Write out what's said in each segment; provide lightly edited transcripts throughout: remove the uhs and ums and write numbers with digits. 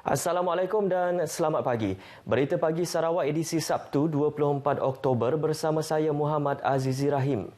Assalamualaikum dan selamat pagi. Berita Pagi Sarawak edisi Sabtu 24 Oktober bersama saya Muhammad Azizi Rahim.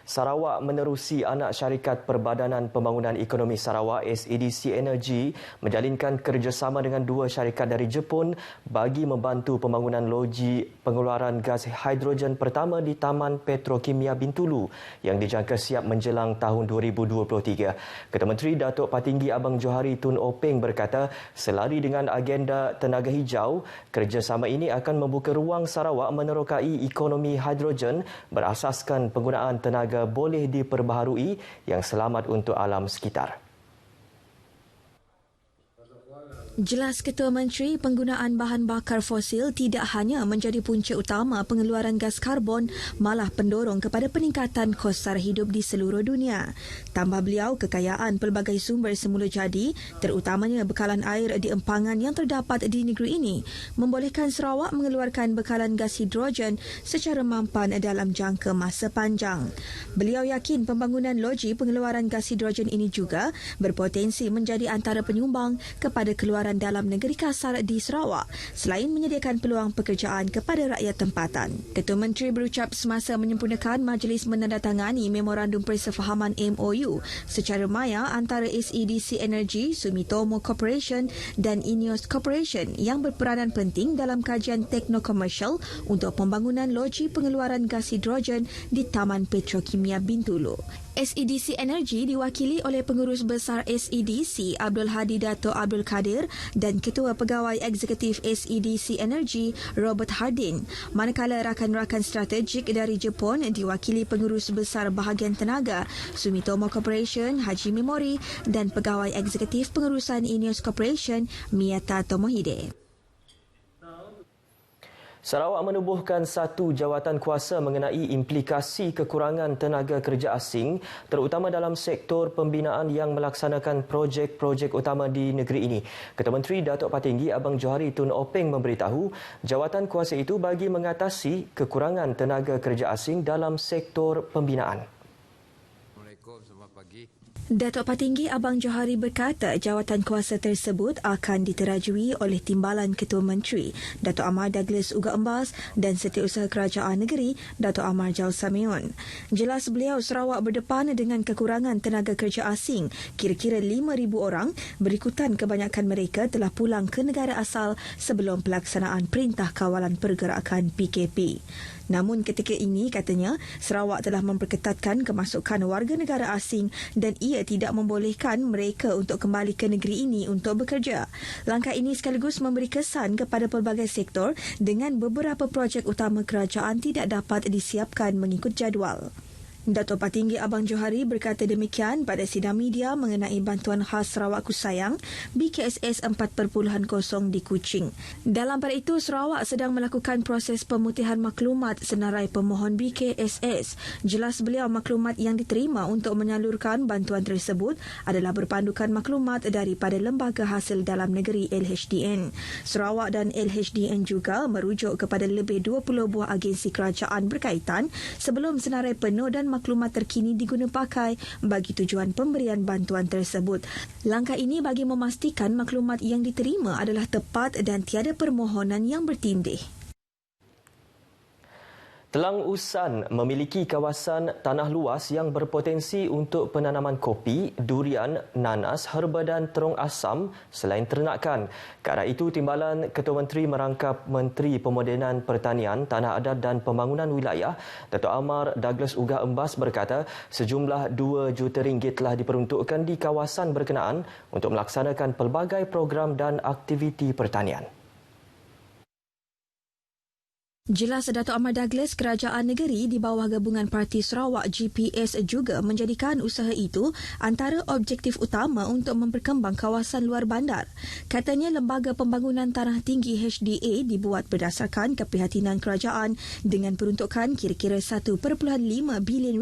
Sarawak menerusi anak syarikat Perbadanan Pembangunan Ekonomi Sarawak SEDC Energy menjalinkan kerjasama dengan dua syarikat dari Jepun bagi membantu pembangunan loji pengeluaran gas hidrogen pertama di Taman Petrokimia Bintulu yang dijangka siap menjelang tahun 2023. Ketua Menteri Datuk Patinggi Abang Johari Tun Openg berkata, selari dengan agenda tenaga hijau, kerjasama ini akan membuka ruang Sarawak menerokai ekonomi hidrogen berasaskan penggunaan tenaga boleh diperbaharui yang selamat untuk alam sekitar. Jelas Ketua Menteri, penggunaan bahan bakar fosil tidak hanya menjadi punca utama pengeluaran gas karbon, malah pendorong kepada peningkatan kos sara hidup di seluruh dunia. Tambah beliau, kekayaan pelbagai sumber semula jadi, terutamanya bekalan air di empangan yang terdapat di negeri ini, membolehkan Sarawak mengeluarkan bekalan gas hidrogen secara mampan dalam jangka masa panjang. Beliau yakin pembangunan loji pengeluaran gas hidrogen ini juga berpotensi menjadi antara penyumbang kepada keluaran dalam negeri kasar di Sarawak selain menyediakan peluang pekerjaan kepada rakyat tempatan. Ketua Menteri berucap semasa menyempurnakan majlis menandatangani Memorandum Persefahaman MOU secara maya antara SEDC Energy, Sumitomo Corporation dan INEOS Corporation yang berperanan penting dalam kajian tekno-komersial untuk pembangunan loji pengeluaran gas hidrogen di Taman Petrokimia Bintulu. SEDC Energy diwakili oleh Pengurus Besar SEDC Abdul Hadi Dato' Abdul Kadir dan Ketua Pegawai Eksekutif SEDC Energy Robert Hardin, manakala rakan-rakan strategik dari Jepun diwakili Pengurus Besar Bahagian Tenaga Sumitomo Corporation Haji Memori dan Pegawai Eksekutif Pengurusan INEOS Corporation Miyata Tomohide. Sarawak menubuhkan satu jawatan kuasa mengenai implikasi kekurangan tenaga kerja asing terutama dalam sektor pembinaan yang melaksanakan projek-projek utama di negeri ini. Ketua Menteri Datuk Patinggi Abang Johari Tun Openg memberitahu jawatan kuasa itu bagi mengatasi kekurangan tenaga kerja asing dalam sektor pembinaan. Assalamualaikum, selamat pagi. Datuk Patinggi Abang Johari berkata jawatan kuasa tersebut akan diterajui oleh Timbalan Ketua Menteri Datuk Amar Douglas Uga Embas dan Setiausaha Kerajaan Negeri Datuk Amar Jal Samion. Jelas beliau, Sarawak berdepan dengan kekurangan tenaga kerja asing, kira-kira 5,000 orang, berikutan kebanyakan mereka telah pulang ke negara asal sebelum pelaksanaan Perintah Kawalan Pergerakan PKP. Namun ketika ini, katanya, Sarawak telah memperketatkan kemasukan warga negara asing dan ia tidak membolehkan mereka untuk kembali ke negeri ini untuk bekerja. Langkah ini sekaligus memberi kesan kepada pelbagai sektor dengan beberapa projek utama kerajaan tidak dapat disiapkan mengikut jadual. Datuk Patinggi Abang Johari berkata demikian pada sidang media mengenai bantuan khas Sarawak Kusayang BKSS 4.0 di Kuching. Dalam pada itu, Sarawak sedang melakukan proses pemutihan maklumat senarai pemohon BKSS. Jelas beliau, maklumat yang diterima untuk menyalurkan bantuan tersebut adalah berpandukan maklumat daripada Lembaga Hasil Dalam Negeri LHDN. Sarawak dan LHDN juga merujuk kepada lebih 20 buah agensi kerajaan berkaitan sebelum senarai penuh dan maklumat terkini diguna pakai bagi tujuan pemberian bantuan tersebut. Langkah ini bagi memastikan maklumat yang diterima adalah tepat dan tiada permohonan yang bertindih. Telang Usan memiliki kawasan tanah luas yang berpotensi untuk penanaman kopi, durian, nanas, herba dan terong asam selain ternakan. Ke arah itu, Timbalan Ketua Menteri merangkap Menteri Pemodenan Pertanian, Tanah Adat dan Pembangunan Wilayah, Datuk Amar Douglas Uga Embas berkata sejumlah RM2 juta telah diperuntukkan di kawasan berkenaan untuk melaksanakan pelbagai program dan aktiviti pertanian. Jelas Datuk Amar Douglas, Kerajaan Negeri di bawah Gabungan Parti Sarawak GPS juga menjadikan usaha itu antara objektif utama untuk memperkembang kawasan luar bandar. Katanya Lembaga Pembangunan Tanah Tinggi HDA dibuat berdasarkan keprihatinan kerajaan dengan peruntukan kira-kira RM1.5 bilion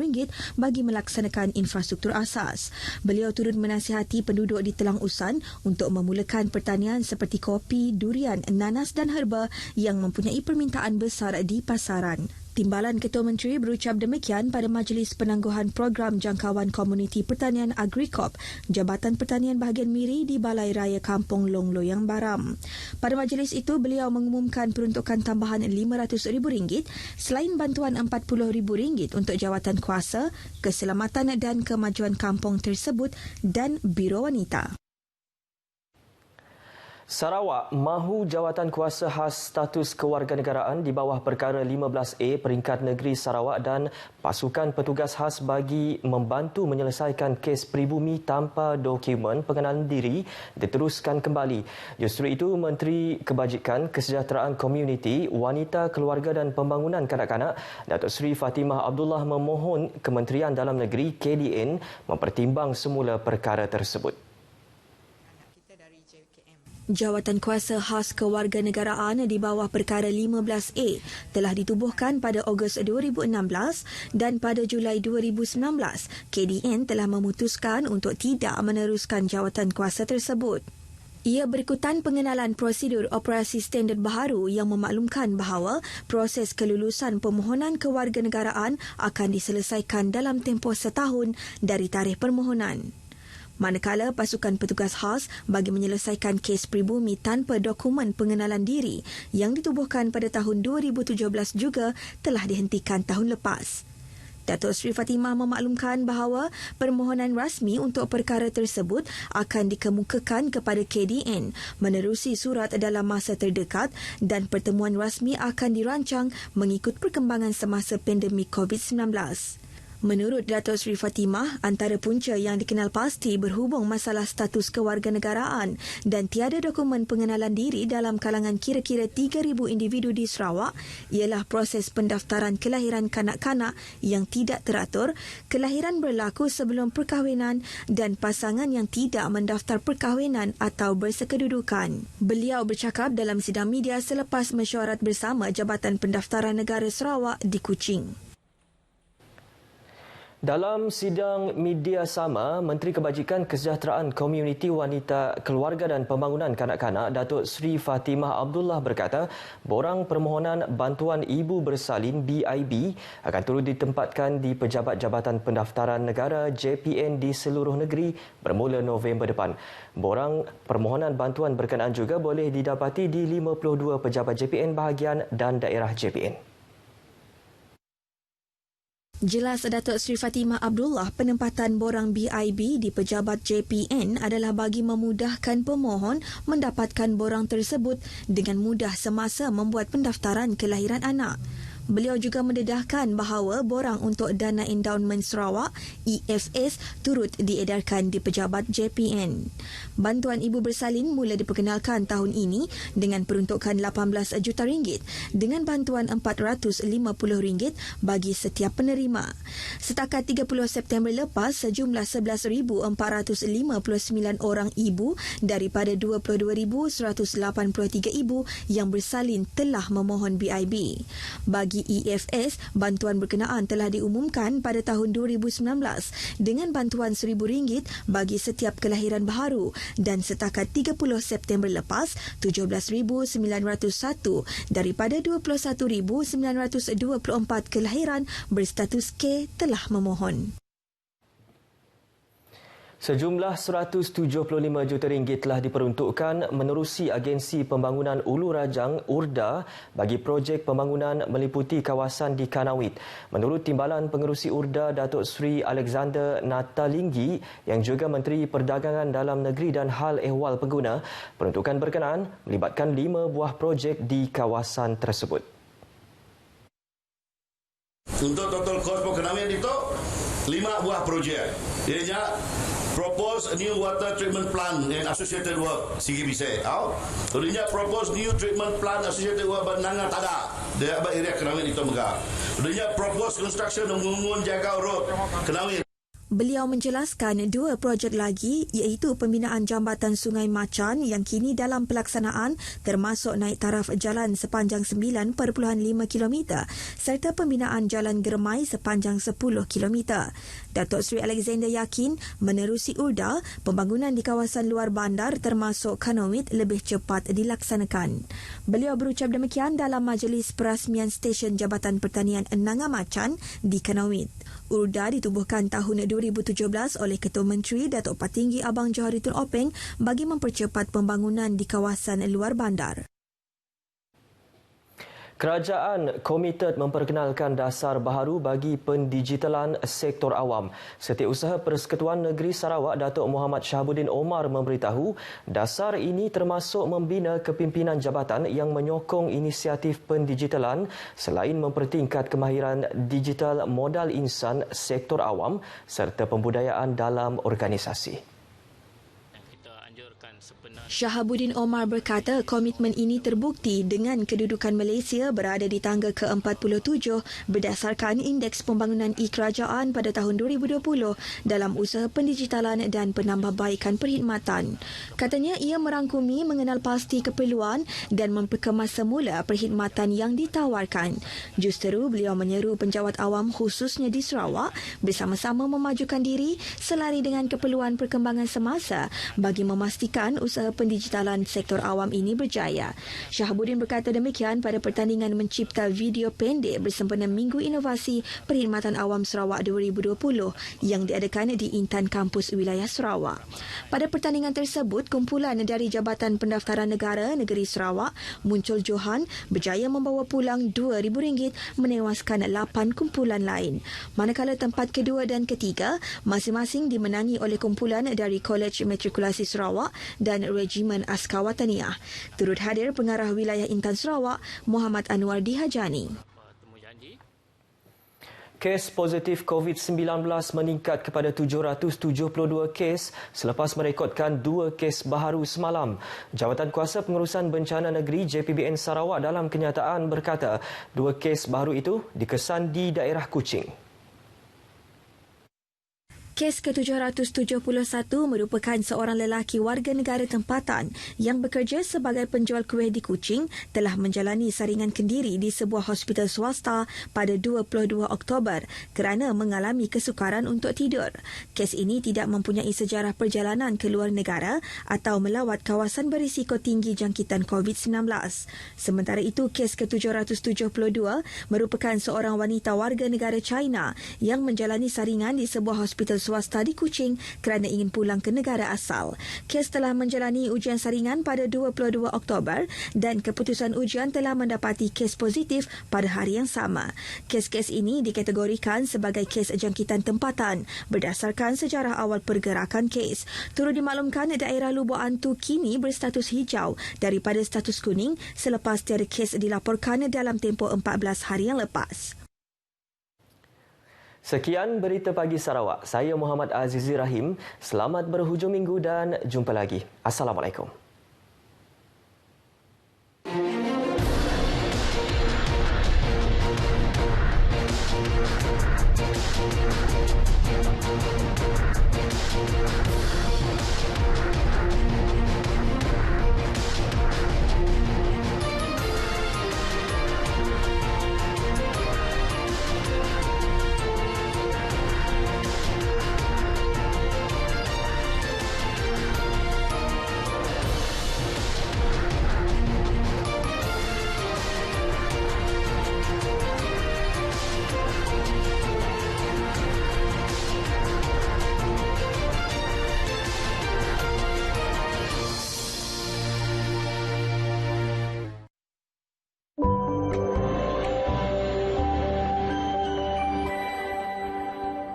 bagi melaksanakan infrastruktur asas. Beliau turut menasihati penduduk di Telang Usan untuk memulakan pertanian seperti kopi, durian, nanas dan herba yang mempunyai permintaan besar pasar di pasaran. Timbalan Ketua Menteri berucap demikian pada Majlis Penangguhan Program Jangkauan Komuniti Pertanian Agrikop Jabatan Pertanian Bahagian Miri di Balai Raya Kampung Long Loyang Baram. Pada majlis itu, beliau mengumumkan peruntukan tambahan RM500,000 selain bantuan RM40,000 untuk jawatan kuasa, keselamatan dan kemajuan kampung tersebut dan Biro Wanita. Sarawak mahu jawatan kuasa khas status kewarganegaraan di bawah perkara 15A peringkat negeri Sarawak dan pasukan petugas khas bagi membantu menyelesaikan kes peribumi tanpa dokumen pengenalan diri diteruskan kembali. Justru itu, Menteri Kebajikan, Kesejahteraan Komuniti, Wanita, Keluarga dan Pembangunan Kanak-kanak, Datuk Seri Fatimah Abdullah memohon Kementerian Dalam Negeri KDN mempertimbang semula perkara tersebut. Jawatan kuasa khas kewarganegaraan di bawah perkara 15A telah ditubuhkan pada Ogos 2016 dan pada Julai 2019, KDN telah memutuskan untuk tidak meneruskan jawatan kuasa tersebut. Ia berikutan pengenalan prosedur operasi standard baharu yang memaklumkan bahawa proses kelulusan permohonan kewarganegaraan akan diselesaikan dalam tempoh setahun dari tarikh permohonan. Manakala pasukan petugas khas bagi menyelesaikan kes pribumi tanpa dokumen pengenalan diri yang ditubuhkan pada tahun 2017 juga telah dihentikan tahun lepas. Datuk Seri Fatimah memaklumkan bahawa permohonan rasmi untuk perkara tersebut akan dikemukakan kepada KDN menerusi surat dalam masa terdekat dan pertemuan rasmi akan dirancang mengikut perkembangan semasa pandemik COVID-19. Menurut Datuk Seri Fatimah, antara punca yang dikenal pasti berhubung masalah status kewarganegaraan dan tiada dokumen pengenalan diri dalam kalangan kira-kira 3,000 individu di Sarawak ialah proses pendaftaran kelahiran kanak-kanak yang tidak teratur, kelahiran berlaku sebelum perkahwinan dan pasangan yang tidak mendaftar perkahwinan atau bersekedudukan. Beliau bercakap dalam sidang media selepas mesyuarat bersama Jabatan Pendaftaran Negara Sarawak di Kuching. Dalam sidang media sama, Menteri Kebajikan, Kesejahteraan Komuniti, Wanita, Keluarga dan Pembangunan Kanak-kanak, Datuk Seri Fatimah Abdullah berkata, borang permohonan bantuan ibu bersalin BIB akan turut ditempatkan di Pejabat Jabatan Pendaftaran Negara JPN di seluruh negeri bermula November depan. Borang permohonan bantuan berkenaan juga boleh didapati di 52 Pejabat JPN bahagian dan daerah JPN. Jelas Datuk Seri Fatimah Abdullah, penempatan borang BIB di pejabat JPN adalah bagi memudahkan pemohon mendapatkan borang tersebut dengan mudah semasa membuat pendaftaran kelahiran anak. Beliau juga mendedahkan bahawa borang untuk Dana Endowment Sarawak EFS turut diedarkan di pejabat JPN. Bantuan ibu bersalin mula diperkenalkan tahun ini dengan peruntukan RM18 juta dengan bantuan RM450 bagi setiap penerima. Setakat 30 September lepas, sejumlah 11,459 orang ibu daripada 22,183 ibu yang bersalin telah memohon BIB. Bagi EFS, bantuan berkenaan telah diumumkan pada tahun 2019 dengan bantuan RM1,000 bagi setiap kelahiran baharu dan setakat 30 September lepas, 17,901 daripada 21,924 kelahiran berstatus K telah memohon. Sejumlah RM175 juta telah diperuntukkan menerusi Agensi Pembangunan Ulu Rajang URDA bagi projek pembangunan meliputi kawasan di Kanawit. Menurut Timbalan Pengerusi URDA Datuk Seri Alexander Natalinggi yang juga Menteri Perdagangan Dalam Negeri dan Hal Ehwal Pengguna, peruntukan berkenaan melibatkan 5 buah projek di kawasan tersebut. Untuk total kos Kanawit itu 5 buah projek. Ianya propose a new water treatment plant and associated work CGBC. Kemudian propose new treatment plant associated work Benanga Tada. Dia area Kanawit itu megah. Kemudian propose construction Mungun Jaga Road Kanawit. Beliau menjelaskan dua projek lagi iaitu pembinaan jambatan Sungai Macan yang kini dalam pelaksanaan termasuk naik taraf jalan sepanjang 9.5 km serta pembinaan jalan germai sepanjang 10 km. Datuk Seri Alexander yakin menerusi URDA, pembangunan di kawasan luar bandar termasuk Kanowit lebih cepat dilaksanakan. Beliau berucap demikian dalam majlis perasmian stesen Jabatan Pertanian Enanga Macan di Kanowit. URDA ditubuhkan tahun 2017 oleh Ketua Menteri Datuk Patinggi Abang Johari Tun Openg bagi mempercepat pembangunan di kawasan luar bandar. Kerajaan komited memperkenalkan dasar baharu bagi pendigitalan sektor awam. Setiausaha Persekutuan Negeri Sarawak Datuk Muhammad Shahabuddin Omar memberitahu dasar ini termasuk membina kepimpinan jabatan yang menyokong inisiatif pendigitalan selain mempertingkat kemahiran digital modal insan sektor awam serta pembudayaan dalam organisasi. Shahabuddin Omar berkata komitmen ini terbukti dengan kedudukan Malaysia berada di tangga ke-47 berdasarkan Indeks Pembangunan E-Kerajaan pada tahun 2020 dalam usaha pendigitalan dan penambahbaikan perkhidmatan. Katanya ia merangkumi mengenal pasti keperluan dan memperkemas semula perkhidmatan yang ditawarkan. Justeru beliau menyeru penjawat awam khususnya di Sarawak bersama-sama memajukan diri selari dengan keperluan perkembangan semasa bagi memastikan usaha pendigitalan sektor awam ini berjaya. Shahabuddin berkata demikian pada pertandingan mencipta video pendek bersempena Minggu Inovasi Perkhidmatan Awam Sarawak 2020 yang diadakan di Intan Kampus Wilayah Sarawak. Pada pertandingan tersebut, kumpulan dari Jabatan Pendaftaran Negara Negeri Sarawak, Muncul Johan, berjaya membawa pulang RM2,000 menewaskan 8 kumpulan lain. Manakala tempat kedua dan ketiga masing-masing dimenangi oleh kumpulan dari Kolej Matrikulasi Sarawak dan Regimen Askar Wataniah. Turut hadir Pengarah Wilayah Intan Sarawak, Muhammad Anwar Dihajani. Kes positif COVID-19 meningkat kepada 772 kes selepas merekodkan 2 kes baharu semalam. Jawatan Kuasa Pengurusan Bencana Negeri JPBN Sarawak dalam kenyataan berkata 2 kes baharu itu dikesan di daerah Kuching. Kes ke-771 merupakan seorang lelaki warga negara tempatan yang bekerja sebagai penjual kuih di Kuching telah menjalani saringan kendiri di sebuah hospital swasta pada 22 Oktober kerana mengalami kesukaran untuk tidur. Kes ini tidak mempunyai sejarah perjalanan ke luar negara atau melawat kawasan berisiko tinggi jangkitan COVID-19. Sementara itu, kes ke-772 merupakan seorang wanita warga negara China yang menjalani saringan di sebuah hospital swasta di Kuching kerana ingin pulang ke negara asal. Kes telah menjalani ujian saringan pada 22 Oktober dan keputusan ujian telah mendapati kes positif pada hari yang sama. Kes-kes ini dikategorikan sebagai kes jangkitan tempatan berdasarkan sejarah awal pergerakan kes. Turut dimaklumkan daerah Lubuk Antu kini berstatus hijau daripada status kuning selepas tiada kes dilaporkan dalam tempoh 14 hari yang lepas. Sekian Berita Pagi Sarawak. Saya Muhammad Azizi Rahim. Selamat berhujung minggu dan jumpa lagi. Assalamualaikum.